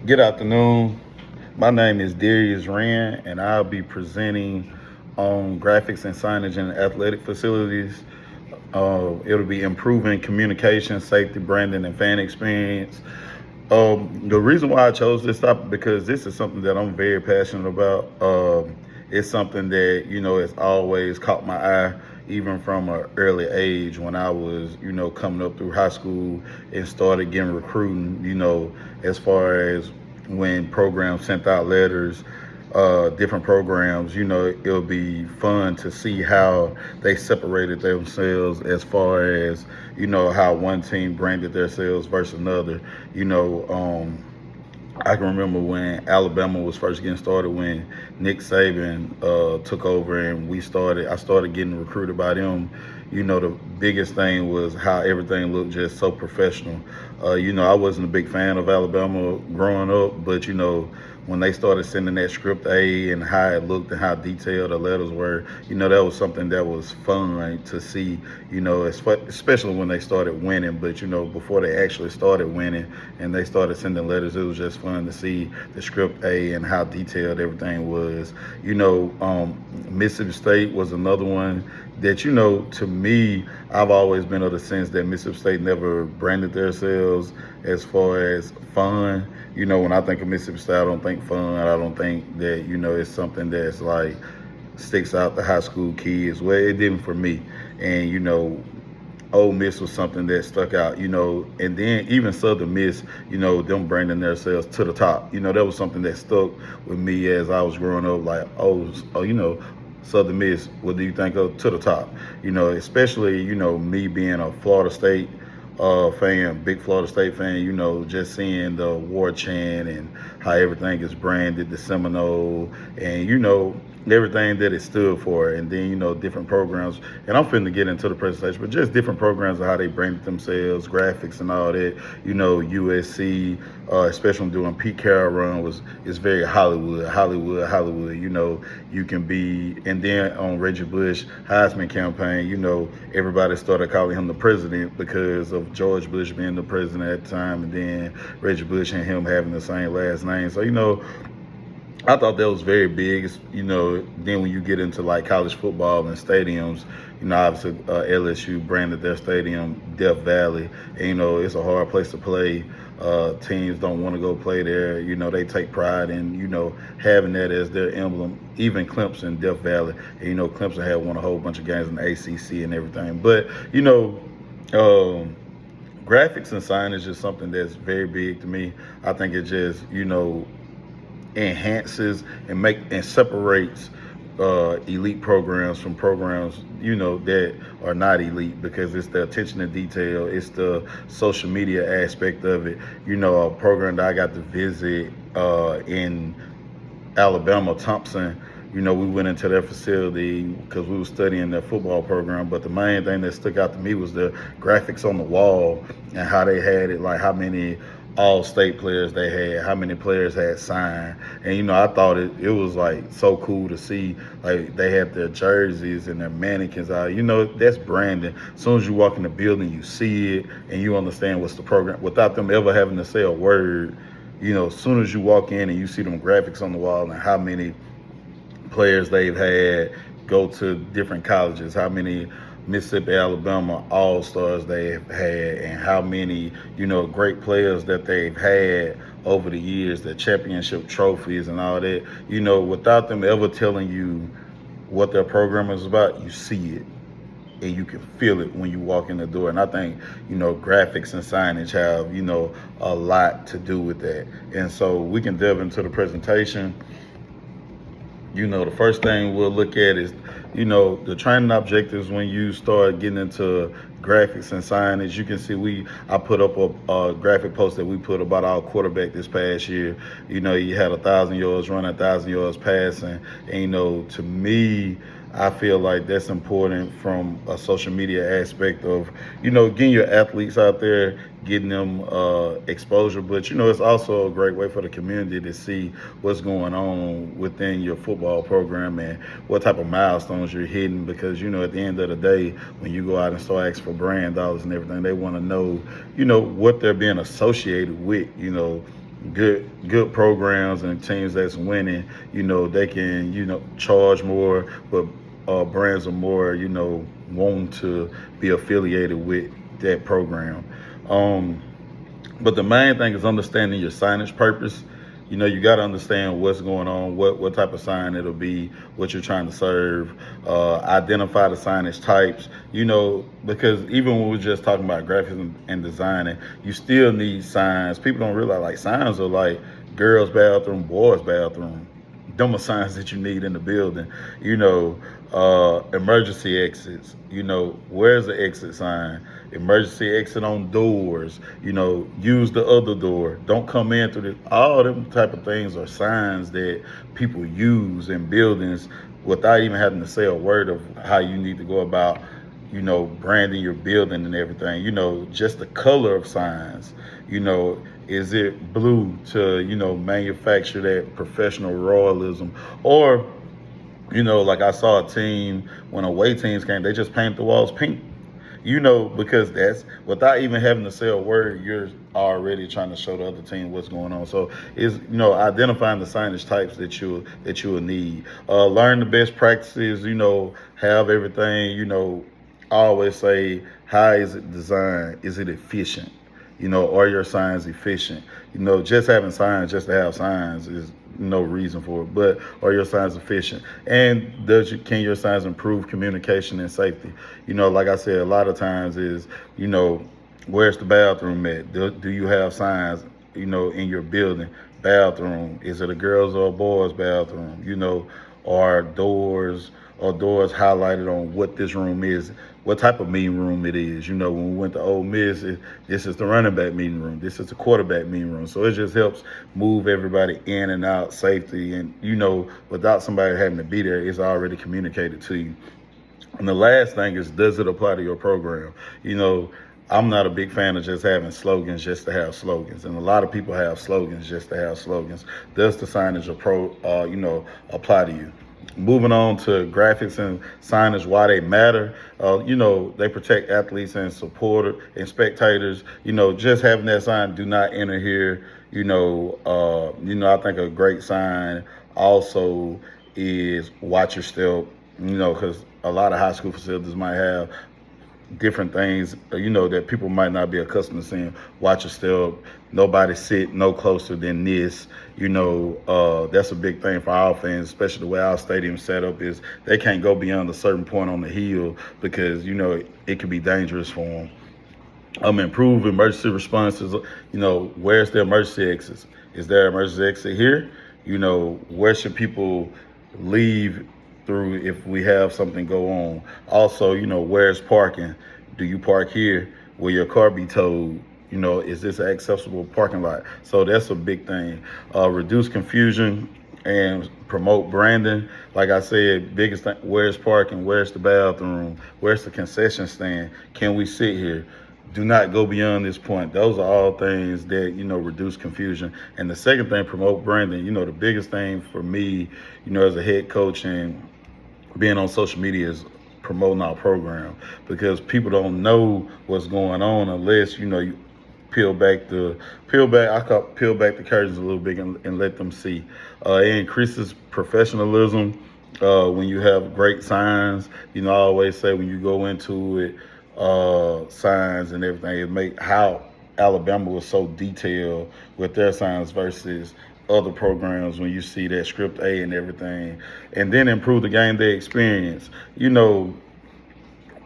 Good afternoon. My name is Darius Rand, and I'll be presenting on graphics and signage in athletic facilities. It'll be improving communication, safety, branding, and fan experience. The reason why I chose this topic because this is something that I'm very passionate about. It's something that has always caught my eye, even from an early age when I was coming up through high school and started getting recruiting. As far as when programs sent out letters, different programs, it'll be fun to see how they separated themselves as far as, how one team branded themselves versus another. I can remember when Alabama was first getting started, when Nick Saban took over, and I started getting recruited by them. The biggest thing was how everything looked just so professional. I wasn't a big fan of Alabama growing up, but when they started sending that script A and how it looked and how detailed the letters were, that was something that was fun to see, especially when they started winning. But, before they actually started winning and they started sending letters, it was just fun to see the script A and how detailed everything was. Mississippi State was another one that, to me, I've always been of the sense that Mississippi State never branded themselves as far as fun. When I think of Mississippi State, I don't think fun. I don't think that, it's something that's like sticks out to high school kids. Well, it didn't for me. And, Ole Miss was something that stuck out, and then even Southern Miss, them branding themselves to the top. That was something that stuck with me as I was growing up, like, Southern Miss, what do you think of to the top? Especially, me being a Florida State fan, big Florida State fan, just seeing the war chant and how everything is branded, the Seminole, and, everything that it stood for. And then, different programs. And I'm finna get into the presentation, but just different programs of how they branded themselves, graphics and all that. USC, especially when doing Pete Carroll run, is very Hollywood. You can be, and then on Reggie Bush Heisman campaign, everybody started calling him the president because of George Bush being the president at the time, and then Reggie Bush and him having the same last name. So, I thought that was very big. Then when you get into like college football and stadiums, obviously LSU branded their stadium Death Valley. And, it's a hard place to play. Teams don't want to go play there. They take pride in, having that as their emblem. Even Clemson, Death Valley. And, Clemson had won a whole bunch of games in the ACC and everything. But, graphics and signage is something that's very big to me. I think it just, enhances and separates elite programs from programs that are not elite, because it's the attention to detail, it's the social media aspect of it. A program that I got to visit in Alabama, Thompson, we went into their facility because we were studying their football program, but the main thing that stuck out to me was the graphics on the wall and how they had it, like how many all-state players they had, how many players had signed. And, I thought it was, like, so cool to see. Like, they had their jerseys and their mannequins out. That's branding. As soon as you walk in the building, you see it, and you understand what's the program. Without them ever having to say a word, as soon as you walk in and you see them graphics on the wall and how many players they've had go to different colleges, how many Mississippi, Alabama All-Stars they've had, and how many, great players that they've had over the years, the championship trophies and all that, without them ever telling you what their program is about, you see it and you can feel it when you walk in the door. And I think, graphics and signage have, a lot to do with that. And so we can delve into the presentation. The first thing we'll look at is, the training objectives when you start getting into graphics and signage. You can see I put up a graphic post that we put about our quarterback this past year. He had 1,000 yards running, 1,000 yards passing. And, to me, I feel like that's important from a social media aspect of, getting your athletes out there, getting them exposure. But, it's also a great way for the community to see what's going on within your football program and what type of milestones you're hitting. Because, at the end of the day, when you go out and start asking for brand dollars and everything, they want to know, what they're being associated with, good programs and teams that's winning, they can, charge more, but brands are more, wanting to be affiliated with that program. Um, but the main thing is understanding your signage purpose. You got to understand what's going on, what type of sign it'll be, what you're trying to serve, identify the signage types, because even when we're just talking about graphics and designing, you still need signs. People don't realize like signs are like girls' bathroom, boys' bathroom. Them are signs that you need in the building. Emergency exits. Where's the exit sign? Emergency exit on doors. Use the other door. Don't come in through the. All them type of things are signs that people use in buildings without even having to say a word of how you need to go about, branding your building and everything. Just the color of signs. Is it blue to, manufacture that professional royalism? Or, like I saw a team when away teams came, they just painted the walls pink. Because that's without even having to say a word, you're already trying to show the other team what's going on. So it's identifying the signage types that you will need. Learn the best practices. Have everything. I always say, how is it designed? Is it efficient? Are your signs efficient? Just having signs just to have signs is no reason for it. But are your signs efficient? And can your signs improve communication and safety? Like I said, a lot of times is, where's the bathroom at? Do you have signs, in your building? Bathroom, is it a girls or a boys bathroom? Are doors highlighted on what this room is, what type of meeting room it is? When we went to Ole Miss, this is the running back meeting room, this is the quarterback meeting room. So it just helps move everybody in and out safety, and without somebody having to be there, it's already communicated to you. And the last thing is, does it apply to your program? I'm not a big fan of just having slogans just to have slogans, and a lot of people have slogans just to have slogans. Does the signage apply to you? Moving on to graphics and signage, why they matter. They protect athletes and supporters and spectators. Just having that sign, "Do not enter here." I think a great sign also is "Watch your step." Because a lot of high school facilities might have different things, that people might not be accustomed to seeing. Watch your step. Nobody sit no closer than this. That's a big thing for our fans, especially the way our stadium set up is they can't go beyond a certain point on the hill because, it could be dangerous for them. Improve emergency responses. Where's the emergency exits? Is there an emergency exit here? Where should people leave through if we have something go on? Also, where's parking? Do you park here? Will your car be towed? Is this an accessible parking lot? So that's a big thing. Reduce confusion and promote branding. Like I said, biggest thing, where's parking? Where's the bathroom? Where's the concession stand? Can we sit here? Do not go beyond this point. Those are all things that, reduce confusion. And the second thing, promote branding. The biggest thing for me, as a head coach and being on social media is promoting our program, because people don't know what's going on unless, you peel back the curtains a little bit and let them see. It increases professionalism when you have great signs. I always say when you go into it, signs and everything, it make how Alabama was so detailed with their signs versus other programs when you see that script A and everything. And then improve the game day experience.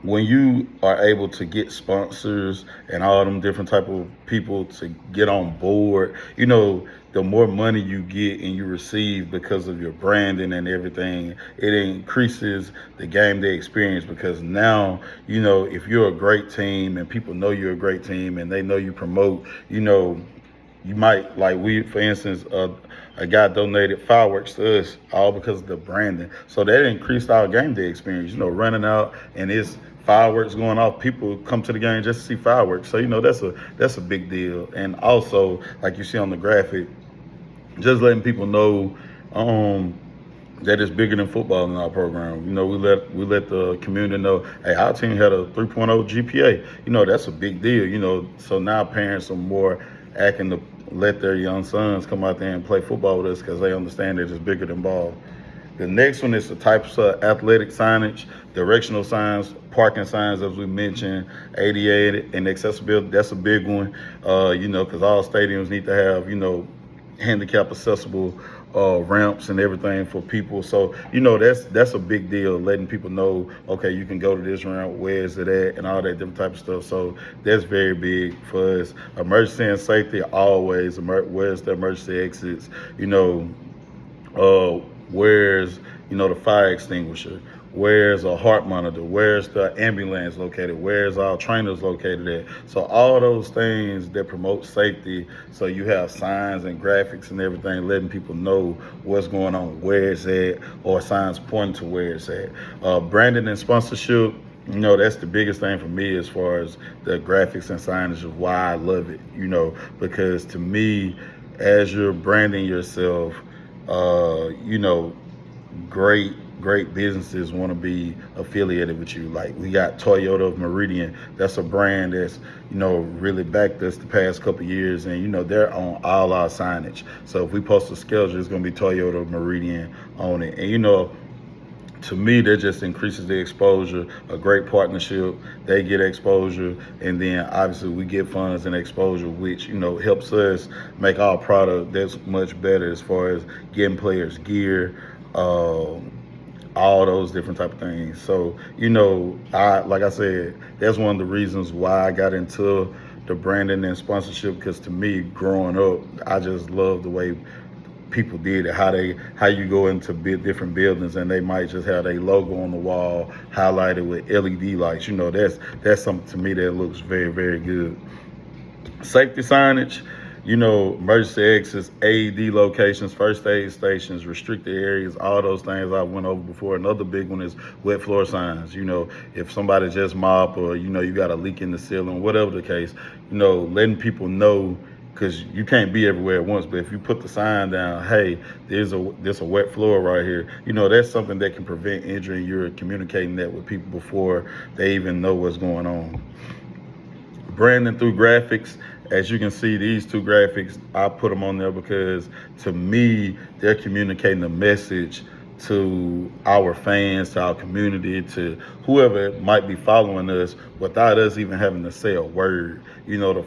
When you are able to get sponsors and all them different type of people to get on board, the more money you get and you receive because of your branding and everything, it increases the game day experience. Because now, if you're a great team and people know you're a great team and they know you promote, you might, like for instance, a guy donated fireworks to us all because of the branding. So that increased our game day experience, running out and it's fireworks going off. People come to the game just to see fireworks. So, that's a big deal. And also, like you see on the graphic, just letting people know that it's bigger than football in our program. We let the community know, hey, our team had a 3.0 GPA. That's a big deal. So now parents are more acting let their young sons come out there and play football with us because they understand that it's bigger than ball. The next one is the types of athletic signage, directional signs, parking signs, as we mentioned, ADA and accessibility. That's a big one, because all stadiums need to have, handicap accessible ramps and everything for people. So, that's a big deal, letting people know, okay, you can go to this ramp, where is it at, and all that different type of stuff. So that's very big for us. Emergency and safety, always, where's the emergency exits, where's the fire extinguisher, where's a heart monitor, where's the ambulance located, where's our trainers located at. So all those things that promote safety, so you have signs and graphics and everything letting people know what's going on, where it's at, or signs pointing to where it's at. Branding and sponsorship, that's the biggest thing for me as far as the graphics and signage of why I love it, because to me, as you're branding yourself, great businesses want to be affiliated with you. Like we got Toyota of Meridian. That's a brand that's, really backed us the past couple of years, and they're on all our signage. So if we post a schedule, it's going to be Toyota of Meridian on it. And to me, that just increases the exposure, a great partnership. They get exposure, and then obviously we get funds and exposure, which, helps us make our product that's much better as far as getting players gear, all those different type of things. So, like I said, that's one of the reasons why I got into the branding and sponsorship, because to me, growing up, I just love the way people did it, how you go into different buildings and they might just have their logo on the wall highlighted with LED lights. That's something to me that looks very, very good. Safety signage, emergency exits, AED locations, first aid stations, restricted areas, all those things I went over before. Another big one is wet floor signs. If somebody just mop, or, you got a leak in the ceiling, whatever the case, letting people know, because you can't be everywhere at once. But if you put the sign down, hey, there's a wet floor right here, that's something that can prevent injury. You're communicating that with people before they even know what's going on. Branding through graphics. As you can see, these two graphics, I put them on there because to me, they're communicating a message to our fans, to our community, to whoever might be following us without us even having to say a word. The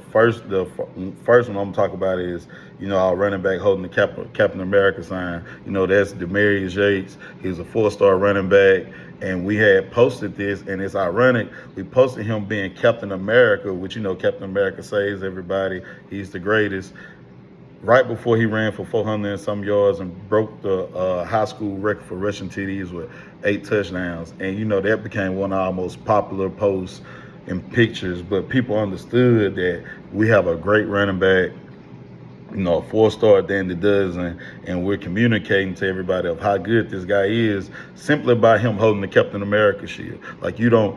first one I'm talking about is, our running back holding the Captain America sign. That's Demarius Yates. He's a 4-star running back. And we had posted this, and it's ironic. We posted him being Captain America, which, Captain America saves everybody. He's the greatest. Right before he ran for 400 and some yards and broke the high school record for rushing TDs with 8 touchdowns. And, that became one of our most popular posts and pictures. But people understood that we have a great running back, a 4-star at the end of the dozen, and we're communicating to everybody of how good this guy is simply by him holding the Captain America shield. Like you don't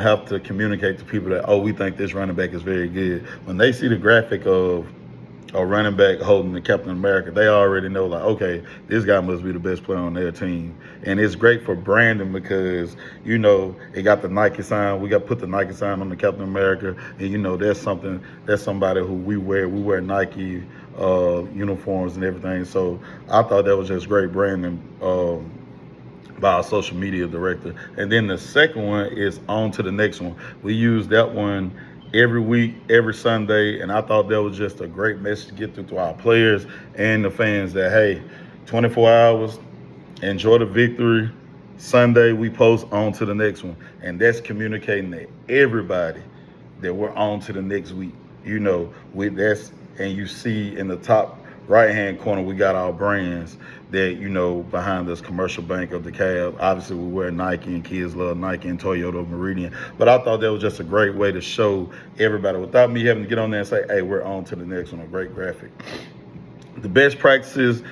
have to communicate to people that, we think this running back is very good. When they see the graphic of a running back holding the Captain America, they already know, like, okay, this guy must be the best player on their team. And it's great for branding because, it got the Nike sign. We put the Nike sign on the Captain America, and that's somebody who we wear Nike uniforms and everything. So I thought that was just great branding by our social media director. And then the second one is on to the next one. We use that one every week, every Sunday, and I thought that was just a great message to get through to our players and the fans that, hey, 24 hours, enjoy the victory. Sunday, we post on to the next one. And that's communicating to everybody that we're on to the next week. And you see in the top right-hand corner, we got our brands that, behind us, Commercial Bank of DeKalb. Obviously, we wear Nike, and kids love Nike, and Toyota of Meridian. But I thought that was just a great way to show everybody without me having to get on there and say, hey, we're on to the next one, a great graphic. The best practices,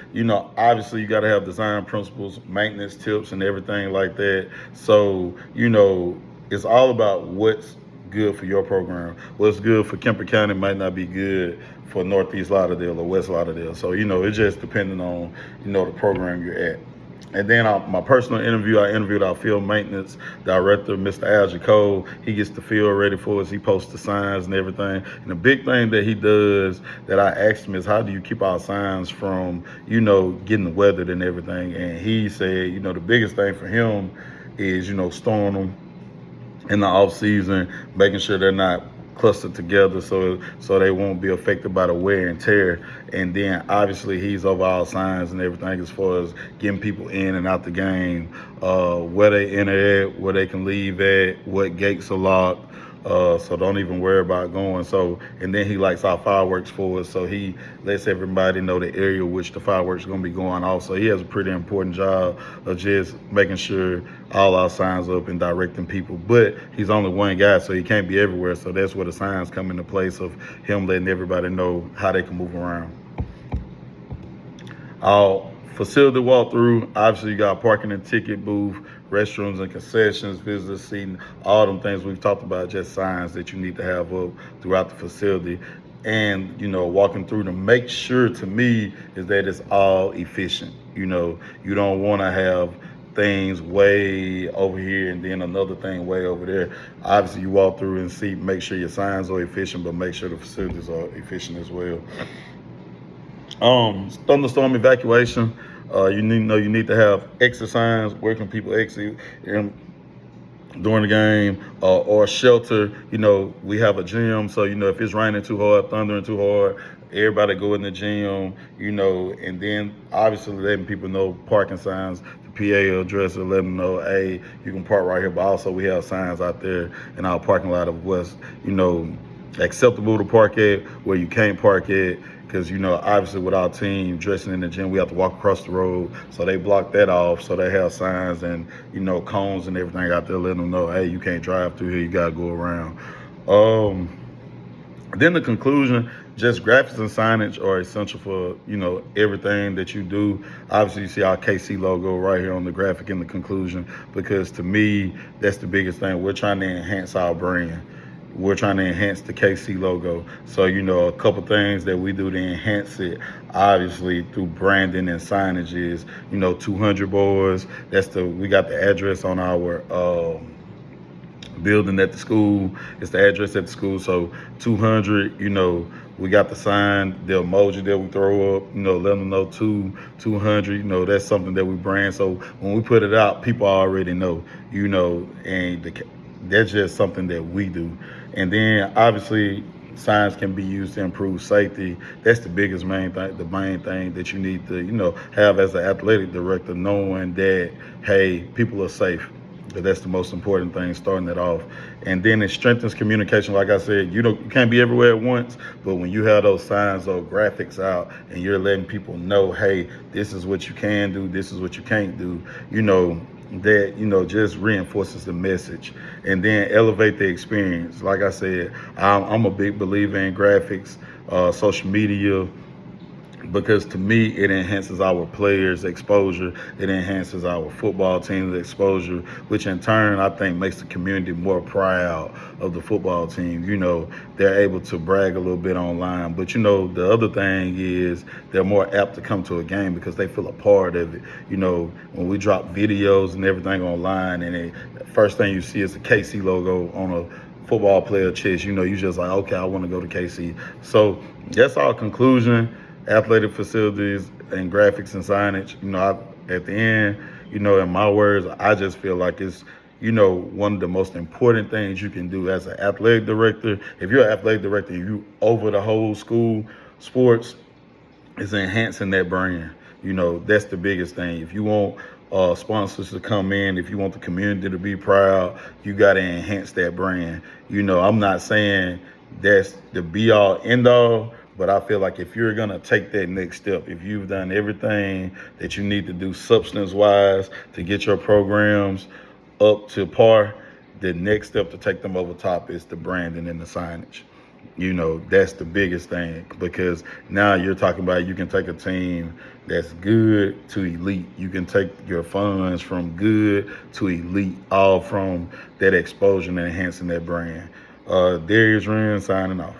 obviously you got to have design principles, maintenance tips, and everything like that. So, it's all about what's good for your program. What's good for Kemper County might not be good for Northeast Lauderdale or West Lauderdale. So, it's just depending on, the program you're at. And then my personal interview, I interviewed our field maintenance director, Mr. Al Jacob. He gets the field ready for us. He posts the signs and everything. And the big thing that he does that I asked him is, how do you keep our signs from, getting weathered and everything? And he said, the biggest thing for him is, storing them in the off season, making sure they're not clustered together so they won't be affected by the wear and tear. And then obviously he's over all signs and everything as far as getting people in and out the game, where they enter at, where they can leave at, what gates are locked. So don't even worry about going. So, and then he lights our fireworks for us. So he lets everybody know the area which the fireworks are going to be going off. So he has a pretty important job of just making sure all our signs are up and directing people. But he's only one guy, so he can't be everywhere. So that's where the signs come into place of him letting everybody know how they can move around. Our facility walkthrough, obviously you got parking and ticket booth, restrooms and concessions, visitor seating, all them things we've talked about, just signs that you need to have up throughout the facility. And, walking through to make sure, to me, is that it's all efficient. You don't want to have things way over here and then another thing way over there. Obviously, you walk through and see, make sure your signs are efficient, but make sure the facilities are efficient as well. Thunderstorm evacuation. You need to have exit signs. Where can people exit during the game, or shelter? We have a gym, so if it's raining too hard, thundering too hard, everybody go in the gym. And then obviously letting people know parking signs. The PA address will let them know, hey, you can park right here. But also we have signs out there in our parking lot of what's acceptable to park at, where you can't park at. Because, obviously with our team dressing in the gym, we have to walk across the road. So they block that off. So they have signs and, cones and everything out there letting them know, hey, you can't drive through here. You got to go around. Then the conclusion, just graphics and signage are essential for, everything that you do. Obviously, you see our KC logo right here on the graphic in the conclusion, because to me, that's the biggest thing. We're trying to enhance our brand. We're trying to enhance the KC logo. So, a couple things that we do to enhance it, obviously through branding and signage is, 200 boards. We got the address on our building at the school. It's the address at the school. So 200, we got the sign, the emoji that we throw up, let them know 200, that's something that we brand. So when we put it out, people already know, and that's just something that we do. And then obviously signs can be used to improve safety. That's the main thing that you need to, have as an athletic director, knowing that, hey, people are safe. That's the most important thing, starting it off. And then it strengthens communication. Like I said, you can't be everywhere at once, but when you have those signs or graphics out and you're letting people know, hey, this is what you can do, this is what you can't do, that just reinforces the message. And then elevate the experience. Like I said, I'm a big believer in graphics, social media, because to me it enhances our players' exposure, it enhances our football team's exposure, which in turn I think makes the community more proud of the football team. They're able to brag a little bit online, but the other thing is they're more apt to come to a game because they feel a part of it. When we drop videos and everything online, and the first thing you see is the KC logo on a football player chest, you just like, okay, I want to go to KC. So that's our conclusion. Athletic facilities and graphics and signage. At the end, in my words, I just feel like it's, one of the most important things you can do as an athletic director. If you're an athletic director, you over the whole school sports, is enhancing that brand. That's the biggest thing. If you want sponsors to come in, if you want the community to be proud, you got to enhance that brand. I'm not saying that's the be all end all, but I feel like if you're going to take that next step, if you've done everything that you need to do substance-wise to get your programs up to par, the next step to take them over top is the branding and the signage. That's the biggest thing, because now you're talking about you can take a team that's good to elite. You can take your funds from good to elite, all from that exposure and enhancing that brand. Darius Wren signing off.